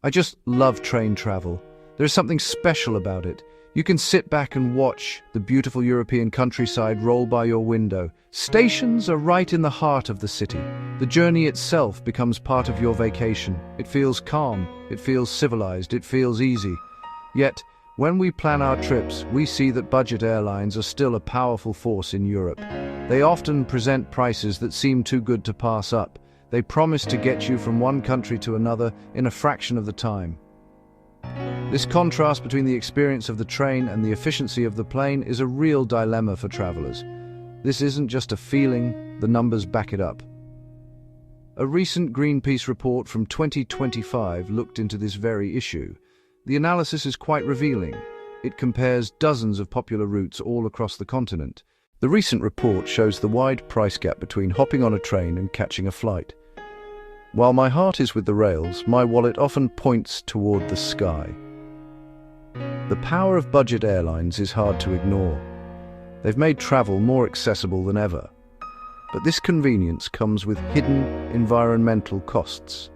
I just love train travel. There's something special about it. You can sit back and watch the beautiful European countryside roll by your window. Stations are right in the heart of the city. The journey itself becomes part of your vacation. It feels calm, it feels civilized, it feels easy. Yet, when we plan our trips, we see that budget airlines are still a powerful force in Europe. They often present prices that seem too good to pass up. They promise to get you from one country to another in a fraction of the time. This contrast between the experience of the train and the efficiency of the plane is a real dilemma for travelers. This isn't just a feeling, the numbers back it up. A recent Greenpeace report from 2025 looked into this very issue. The analysis is quite revealing. It compares dozens of popular routes all across the continent. The recent report shows the wide price gap between hopping on a train and catching a flight. While my heart is with the rails, my wallet often points toward the sky. The power of budget airlines is hard to ignore. They've made travel more accessible than ever. But this convenience comes with hidden environmental costs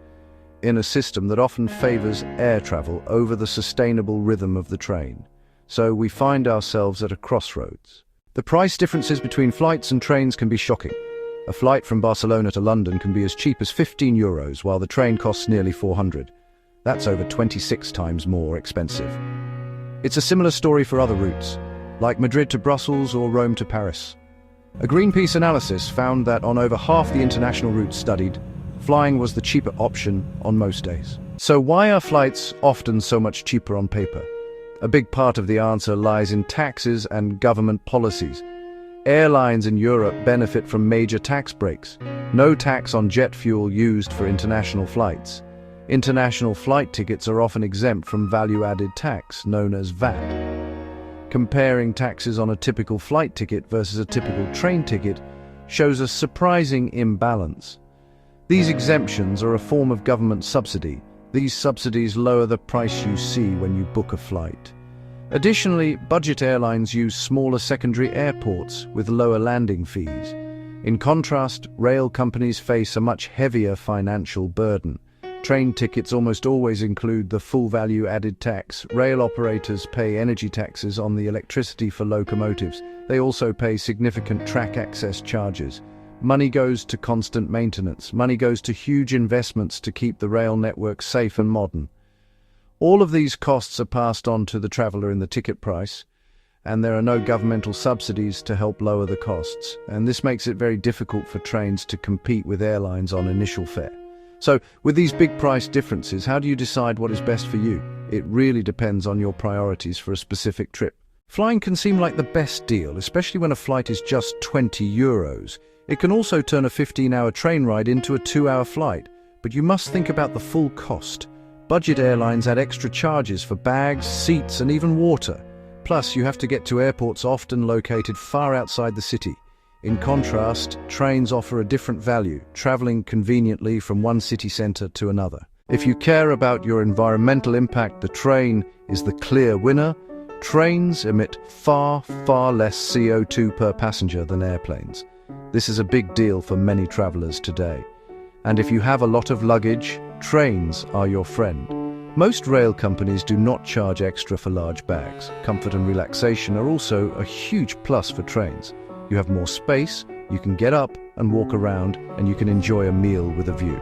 in a system that often favors air travel over the sustainable rhythm of the train. So we find ourselves at a crossroads. The price differences between flights and trains can be shocking. A flight from Barcelona to London can be as cheap as €15, while the train costs nearly 400. That's over 26 times more expensive. It's a similar story for other routes, like Madrid to Brussels or Rome to Paris. A Greenpeace analysis found that on over half the international routes studied, flying was the cheaper option on most days. So why are flights often so much cheaper on paper? A big part of the answer lies in taxes and government policies. Airlines in Europe benefit from major tax breaks. No tax on jet fuel used for international flights. International flight tickets are often exempt from value-added tax, known as VAT. Comparing taxes on a typical flight ticket versus a typical train ticket shows a surprising imbalance. These exemptions are a form of government subsidy. These subsidies lower the price you see when you book a flight. Additionally, budget airlines use smaller secondary airports with lower landing fees. In contrast, rail companies face a much heavier financial burden. Train tickets almost always include the full value-added tax. Rail operators pay energy taxes on the electricity for locomotives. They also pay significant track access charges. Money goes to constant maintenance. Money goes to huge investments to keep the rail network safe and modern. All of these costs are passed on to the traveler in the ticket price, and there are no governmental subsidies to help lower the costs. And this makes it very difficult for trains to compete with airlines on initial fare. So, with these big price differences, how do you decide what is best for you? It really depends on your priorities for a specific trip. Flying can seem like the best deal, especially when a flight is just €20. It can also turn a 15-hour train ride into a 2-hour flight, but you must think about the full cost. Budget airlines add extra charges for bags, seats, and even water. Plus, you have to get to airports often located far outside the city. In contrast, trains offer a different value, traveling conveniently from one city center to another. If you care about your environmental impact, the train is the clear winner. Trains emit far less CO2 per passenger than airplanes. This is a big deal for many travelers today. And if you have a lot of luggage, trains are your friend. Most rail companies do not charge extra for large bags. Comfort and relaxation are also a huge plus for trains. You have more space, you can get up and walk around, and you can enjoy a meal with a view.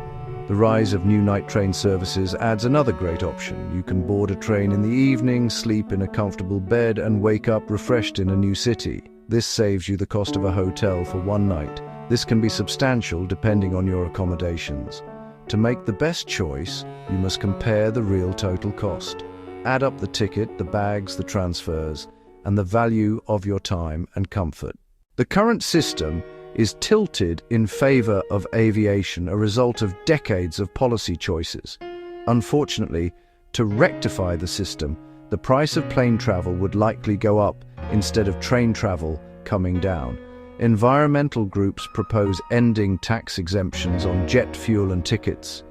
The rise of new night train services adds another great option. You can board a train in the evening, sleep in a comfortable bed, and wake up refreshed in a new city. This saves you the cost of a hotel for one night. This can be substantial depending on your accommodations. To make the best choice, you must compare the real total cost. Add up the ticket, the bags, the transfers, and the value of your time and comfort. The current system is tilted in favor of aviation, a result of decades of policy choices. Unfortunately, to rectify the system, the price of plane travel would likely go up instead of train travel coming down. Environmental groups propose ending tax exemptions on jet fuel and tickets.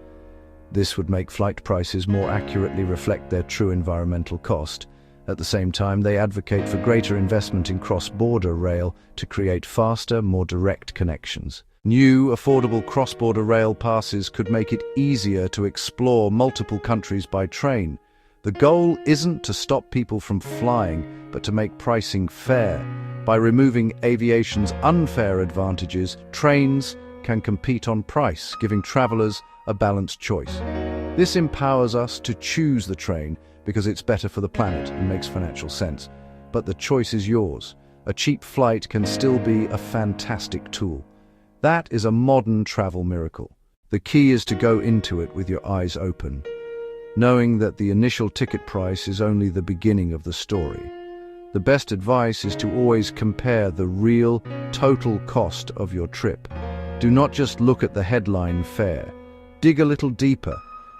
This would make flight prices more accurately reflect their true environmental cost. At the same time, they advocate for greater investment in cross-border rail to create faster, more direct connections. New, affordable cross-border rail passes could make it easier to explore multiple countries by train. The goal isn't to stop people from flying, but to make pricing fair. By removing aviation's unfair advantages, trains can compete on price, giving travelers a balanced choice. This empowers us to choose the train because it's better for the planet and makes financial sense. But the choice is yours. A cheap flight can still be a fantastic tool. That is a modern travel miracle. The key is to go into it with your eyes open, knowing that the initial ticket price is only the beginning of the story. The best advice is to always compare the real, total cost of your trip. Do not just look at the headline fare. Dig a little deeper.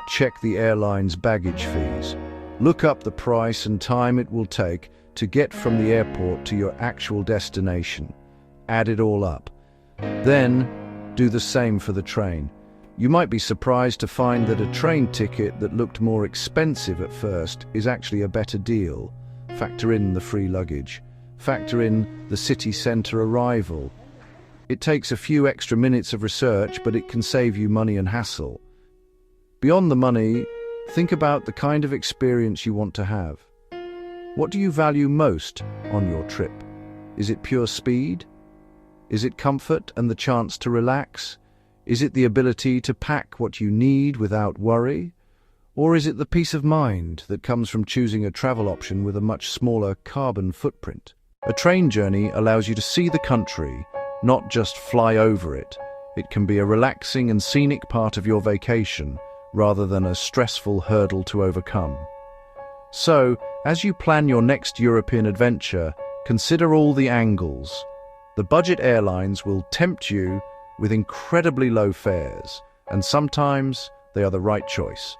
Check the airline's baggage fees. Look up the price and time it will take to get from the airport to your actual destination. Add it all up. Then, do the same for the train. You might be surprised to find that a train ticket that looked more expensive at first is actually a better deal. Factor in the free luggage. Factor in the city centre arrival. It takes a few extra minutes of research, but it can save you money and hassle. Beyond the money, think about the kind of experience you want to have. What do you value most on your trip? Is it pure speed? Is it comfort and the chance to relax? Is it the ability to pack what you need without worry? Or is it the peace of mind that comes from choosing a travel option with a much smaller carbon footprint? A train journey allows you to see the country, not just fly over it. It can be a relaxing and scenic part of your vacation, rather than a stressful hurdle to overcome. So, as you plan your next European adventure, consider all the angles. The budget airlines will tempt you with incredibly low fares, and sometimes they are the right choice.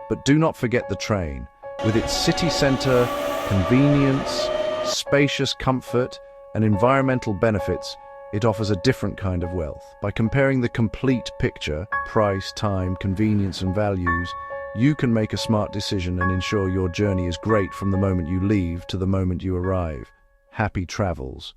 But do not forget the train. With its city centre, convenience, spacious comfort, and environmental benefits, it offers a different kind of wealth. By comparing the complete picture, price, time, convenience, and values, you can make a smart decision and ensure your journey is great from the moment you leave to the moment you arrive. Happy travels.